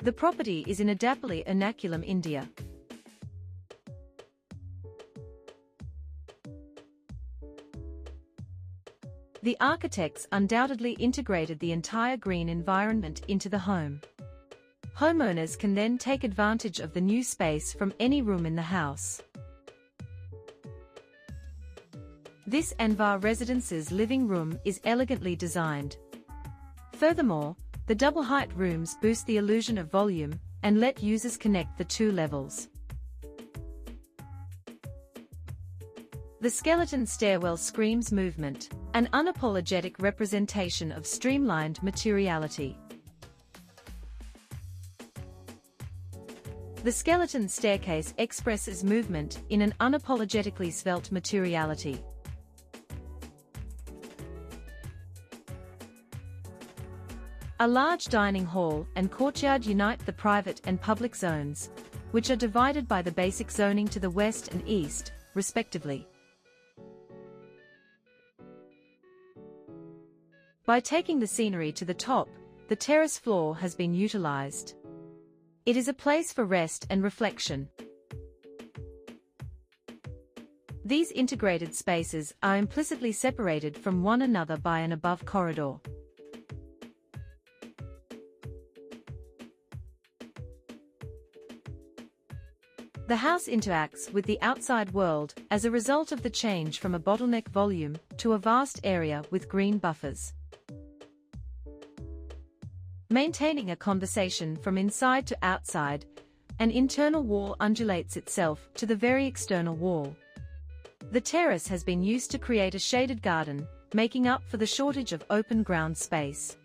The property is in Edappally, Ernakulam, India. The architects undoubtedly integrated the entire green environment into the home. Homeowners can then take advantage of the new space from any room in the house. This Anvar residence's living room is elegantly designed. Furthermore, the double-height rooms boost the illusion of volume and let users connect the two levels. The skeleton stairwell screams movement, an unapologetic representation of streamlined materiality. The skeleton staircase expresses movement in an unapologetically svelte materiality. A large dining hall and courtyard unite the private and public zones, which are divided by the basic zoning to the west and east, respectively. By taking the scenery to the top, the terrace floor has been utilized. It is a place for rest and reflection. These integrated spaces are implicitly separated from one another by an above corridor. The house interacts with the outside world as a result of the change from a bottleneck volume to a vast area with green buffers. Maintaining a conversation from inside to outside, an internal wall undulates itself to the very external wall. The terrace has been used to create a shaded garden, making up for the shortage of open ground space.